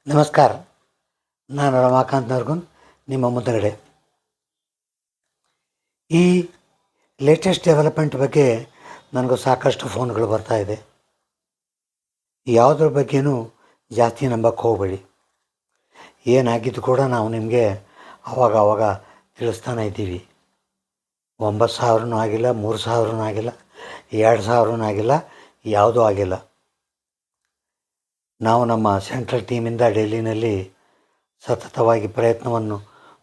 ನಮಸ್ಕಾರ. ನಾನು ರಮಾಕಾಂತ್ ನರ್ಗುನ್, ನಿಮ್ಮ ಮುಂದಗಡೆ. ಈ ಲೇಟೆಸ್ಟ್ ಡೆವಲಪ್ಮೆಂಟ್ ಬಗ್ಗೆ ನನಗೂ ಸಾಕಷ್ಟು ಫೋನ್ಗಳು ಬರ್ತಾಯಿದೆ. ಯಾವುದ್ರ ಬಗ್ಗೆನೂ ಜಾಸ್ತಿ ನಂಬಕ್ಕೆ ಹೋಗಬೇಡಿ. ಏನಾಗಿದ್ದು ಕೂಡ ನಾವು ನಿಮಗೆ ಆವಾಗ ತಿಳಿಸ್ತಾನೆ ಇದ್ದೀವಿ. 9,000 ಆಗಿಲ್ಲ, 3,000 ಆಗಿಲ್ಲ, 2,000 ಆಗಿಲ್ಲ, ಯಾವುದೂ ಆಗಿಲ್ಲ. ನಾವು ನಮ್ಮ ಸೆಂಟ್ರಲ್ ಟೀಮಿಂದ ಡೆಲ್ಲಿನಲ್ಲಿ ಸತತವಾಗಿ ಪ್ರಯತ್ನವನ್ನು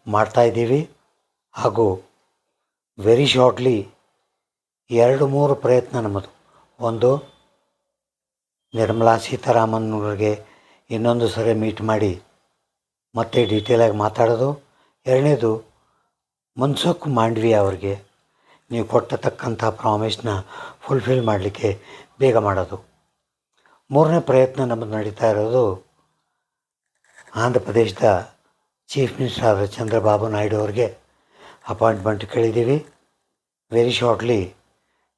ಮಾಡ್ತಾಯಿದ್ದೀವಿ. ಹಾಗೂ ವೆರಿ ಶಾರ್ಟ್ಲಿ 2-3 ಪ್ರಯತ್ನ ನಮ್ಮದು. ಒಂದು, ನಿರ್ಮಲಾ ಸೀತಾರಾಮನ್ಗೆ ಇನ್ನೊಂದು ಸರಿ ಮೀಟ್ ಮಾಡಿ ಮತ್ತೆ ಡೀಟೇಲಾಗಿ ಮಾತಾಡೋದು. ಎರಡನೇದು, ಮನ್ಸುಖ್ ಮಾಂಡವಿಯಾ ಅವ್ರಿಗೆ ನೀವು ಕೊಟ್ಟತಕ್ಕಂಥ ಪ್ರಾಮಿಸ್ನ ಫುಲ್ಫಿಲ್ ಮಾಡಲಿಕ್ಕೆ ಬೇಗ ಮಾಡೋದು. ಮೂರನೇ ಪ್ರಯತ್ನ ನಮ್ಮದು ನಡೀತಾ ಇರೋದು, ಆಂಧ್ರ ಪ್ರದೇಶದ ಚೀಫ್ ಮಿನಿಸ್ಟರ್ ಆದ ಚಂದ್ರಬಾಬು ನಾಯ್ಡು ಅವ್ರಿಗೆ ಅಪಾಯಿಂಟ್ಮೆಂಟ್ ಕೇಳಿದ್ದೀವಿ. ವೆರಿ ಶಾರ್ಟ್ಲಿ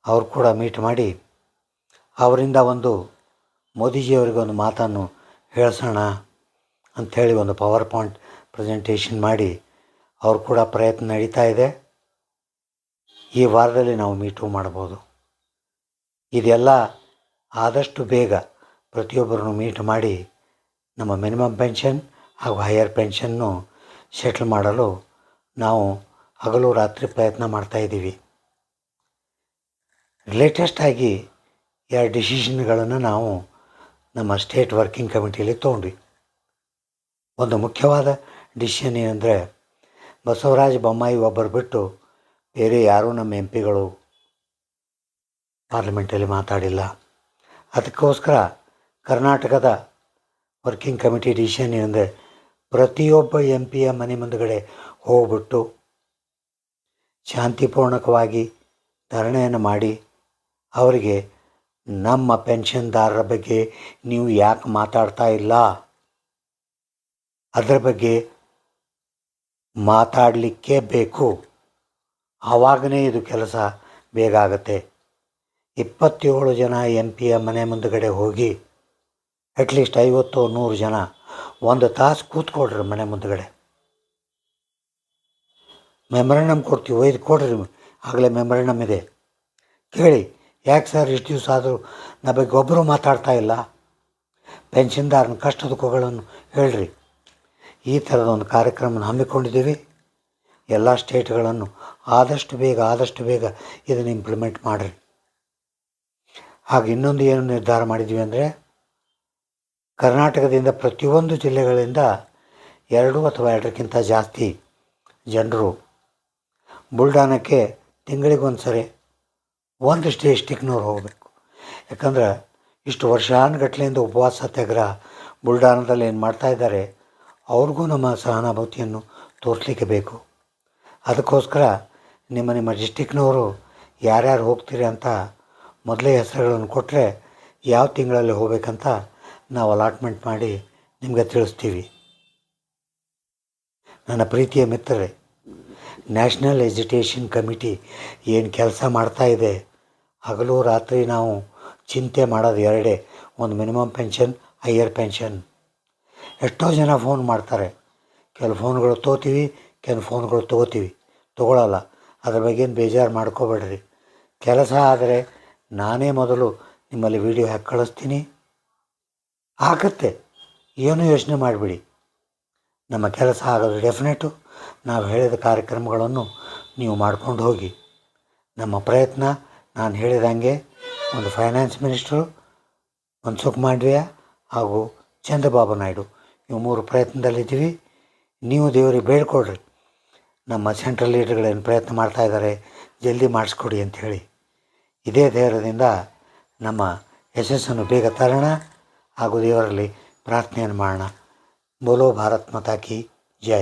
ಅವ್ರು ಕೂಡ ಮೀಟ್ ಮಾಡಿ ಅವರಿಂದ ಒಂದು ಮೋದಿಜಿಯವರಿಗೆ ಒಂದು ಮಾತನ್ನು ಹೇಳಿಸೋಣ ಅಂಥೇಳಿ ಒಂದು ಪವರ್ ಪಾಯಿಂಟ್ ಪ್ರೆಸೆಂಟೇಷನ್ ಮಾಡಿ ಅವ್ರು ಕೂಡ ಪ್ರಯತ್ನ ನಡೀತಾ ಇದೆ. ಈ ವಾರದಲ್ಲಿ ನಾವು ಮೀಟು ಮಾಡ್ಬೋದು. ಇದೆಲ್ಲ ಆದಷ್ಟು ಬೇಗ ಪ್ರತಿಯೊಬ್ಬರನ್ನು ಮೀಟ್ ಮಾಡಿ ನಮ್ಮ ಮಿನಿಮಮ್ ಪೆನ್ಷನ್ ಹಾಗೂ ಹೈಯರ್ ಪೆನ್ಷನ್ನು ಸೆಟ್ಲ್ ಮಾಡಲು ನಾವು ಹಗಲು ರಾತ್ರಿ ಪ್ರಯತ್ನ ಮಾಡ್ತಾಯಿದ್ದೀವಿ. ಲೇಟೆಸ್ಟಾಗಿ 2 ಡಿಸಿಷನ್ಗಳನ್ನು ನಾವು ನಮ್ಮ ಸ್ಟೇಟ್ ವರ್ಕಿಂಗ್ ಕಮಿಟಿಯಲ್ಲಿ ತೊಗೊಂಡ್ವಿ. ಒಂದು ಮುಖ್ಯವಾದ ಡಿಸಿಷನ್ ಏನಂದರೆ, ಬಸವರಾಜ ಬೊಮ್ಮಾಯಿ ಒಬ್ಬರು ಬಿಟ್ಟು ಬೇರೆ ಯಾರೂ ನಮ್ಮ MP ಗಳು ಪಾರ್ಲಿಮೆಂಟಲ್ಲಿ ಮಾತಾಡಿಲ್ಲ. ಅದಕ್ಕೋಸ್ಕರ ಕರ್ನಾಟಕದ ವರ್ಕಿಂಗ್ ಕಮಿಟಿ ಡಿಸಿಷನ್ ಏನಂದರೆ, ಪ್ರತಿಯೊಬ್ಬ MP ಮನೆ ಮುಂದುಗಡೆ ಹೋಗ್ಬಿಟ್ಟು ಶಾಂತಿಪೂರ್ಣಕವಾಗಿ ಧರಣಿಯನ್ನು ಮಾಡಿ ಅವರಿಗೆ ನಮ್ಮ ಪೆನ್ಷನ್ದಾರರ ಬಗ್ಗೆ ನೀವು ಯಾಕೆ ಮಾತಾಡ್ತಾ ಇಲ್ಲ, ಅದರ ಬಗ್ಗೆ ಮಾತಾಡಲಿಕ್ಕೆ ಬೇಕು, ಆವಾಗಲೇ ಇದು ಕೆಲಸ ಬೇಗ ಆಗುತ್ತೆ. 27 ಜನ MP ಮನೆ ಮುಂದುಗಡೆ ಹೋಗಿ ಅಟ್ಲೀಸ್ಟ್ 50-100 ಜನ 1 ತಾಸು ಕೂತ್ಕೊಡ್ರಿ ಮನೆ ಮುಂದುಗಡೆ. ಮೆಮೊರಂಡಮ್ ಕೊಡ್ತೀವಿ, ಒಯ್ದು ಕೊಡ್ರಿ, ಆಗಲೇ ಮೆಮೊರಂಡಮ್ ಇದೆ, ಕೇಳಿ ಯಾಕೆ ಸರ್ ಇಷ್ಟು ದಿವಸ ಆದರೂ ನಮ್ಮ ಬಗ್ಗೆ ಒಬ್ಬರು ಮಾತಾಡ್ತಾ ಇಲ್ಲ, ಪೆನ್ಷನ್ದಾರನ ಕಷ್ಟ ದುಃಖಗಳನ್ನು ಹೇಳ್ರಿ. ಈ ಥರದ ಒಂದು ಕಾರ್ಯಕ್ರಮವನ್ನು ಹಮ್ಮಿಕೊಂಡಿದ್ದೀವಿ. ಎಲ್ಲ ಸ್ಟೇಟ್ಗಳನ್ನು ಆದಷ್ಟು ಬೇಗ ಇದನ್ನು ಇಂಪ್ಲಿಮೆಂಟ್ ಮಾಡಿರಿ. ಹಾಗೆ ಇನ್ನೊಂದು ಏನು ನಿರ್ಧಾರ ಮಾಡಿದ್ವಿ ಅಂದರೆ, ಕರ್ನಾಟಕದಿಂದ ಪ್ರತಿಯೊಂದು ಜಿಲ್ಲೆಗಳಿಂದ 2 ಅಥವಾ 2ಕ್ಕಿಂತ ಜಾಸ್ತಿ ಜನರು ಬುಲ್ಡಾನಕ್ಕೆ ತಿಂಗಳಿಗೊಂದು ಸರಿ ಒಂದು ಡಿಸ್ಟಿಕ್ನವ್ರು ಹೋಗಬೇಕು. ಯಾಕಂದ್ರೆ ಇಷ್ಟು ವರ್ಷಾನುಗಟ್ಲೆಯಿಂದ ಉಪವಾಸ ಸತ್ಯಾಗ್ರಹ ಬುಲ್ಡಾನದಲ್ಲಿ ಏನು ಮಾಡ್ತಾಯಿದ್ದಾರೆ, ಅವ್ರಿಗೂ ನಮ್ಮ ಸಹಾನುಭೂತಿಯನ್ನು ತೋರಿಸ್ಲಿಕ್ಕೆ ಬೇಕು. ಅದಕ್ಕೋಸ್ಕರ ನಿಮ್ಮ ಡಿಸ್ಟಿಕ್ನವರು ಯಾರ್ಯಾರು ಹೋಗ್ತೀರಿ ಅಂತ ಮೊದಲೇ ಹೆಸರುಗಳನ್ನು ಕೊಟ್ಟರೆ ಯಾವ ತಿಂಗಳಲ್ಲಿ ಹೋಗ್ಬೇಕಂತ ನಾವು ಅಲಾಟ್ಮೆಂಟ್ ಮಾಡಿ ನಿಮಗೆ ತಿಳಿಸ್ತೀವಿ. ನನ್ನ ಪ್ರೀತಿಯ ಮಿತ್ರರೇ, ನ್ಯಾಷನಲ್ ಎಜುಕೇಷನ್ ಕಮಿಟಿ ಏನು ಕೆಲಸ ಮಾಡ್ತಾಯಿದೆ, ಹಗಲು ರಾತ್ರಿ ನಾವು ಚಿಂತೆ ಮಾಡೋದು ಎರಡೇ, ಒಂದು ಮಿನಿಮಮ್ ಪೆನ್ಷನ್, ಹೈಯರ್ ಪೆನ್ಷನ್. ಎಷ್ಟೋ ಜನ ಫೋನ್ ಮಾಡ್ತಾರೆ, ಕೆಲವು ಫೋನ್ಗಳು ತೊಗೋತೀವಿ, ಕೆಲವು ಫೋನ್ಗಳು ತೊಗೊಳ್ಳಲ್ಲ. ಅದ್ರ ಬಗ್ಗೇನು ಬೇಜಾರು ಮಾಡ್ಕೋಬೇಡ್ರಿ. ಕೆಲಸ ಆದರೆ ನಾನೇ ಮೊದಲು ನಿಮ್ಮಲ್ಲಿ ವಿಡಿಯೋ ಹಾಕಿ ಕಳಿಸ್ತೀನಿ, ಆಗುತ್ತೆ, ಏನೂ ಯೋಚನೆ ಮಾಡಿಬಿಡಿ. ನಮ್ಮ ಕೆಲಸ ಆಗೋದು ಡೆಫಿನೆಟು. ನಾವು ಹೇಳಿದ ಕಾರ್ಯಕ್ರಮಗಳನ್ನು ನೀವು ಮಾಡ್ಕೊಂಡು ಹೋಗಿ. ನಮ್ಮ ಪ್ರಯತ್ನ ನಾನು ಹೇಳಿದಂಗೆ ಒಂದು ಫೈನಾನ್ಸ್ ಮಿನಿಸ್ಟ್ರು ಮನ್ಸುಖ್ ಮಾಂಡವಿಯಾ ಹಾಗೂ ಚಂದ್ರಬಾಬು ನಾಯ್ಡು, ಇವು 3 ಪ್ರಯತ್ನದಲ್ಲಿದ್ದೀವಿ. ನೀವು ದೇವರಿಗೆ ಬೇಡ್ಕೊಡ್ರಿ, ನಮ್ಮ ಸೆಂಟ್ರಲ್ ಲೀಡರ್ಗಳೇನು ಪ್ರಯತ್ನ ಮಾಡ್ತಾಯಿದ್ದಾರೆ, ಜಲ್ದಿ ಮಾಡಿಸ್ಕೊಡಿ ಅಂಥೇಳಿ. ಇದೇ ಧೈರ್ಯದಿಂದ ನಮ್ಮ ಯಶಸ್ಸನ್ನು ಬೇಗ ತರೋಣ ಹಾಗೂ ದೇವರಲ್ಲಿ ಪ್ರಾರ್ಥನೆಯನ್ನು ಮಾಡೋಣ. ಬೋಲೋ ಭಾರತ್ ಮಾತಾ ಕಿ ಜೈ.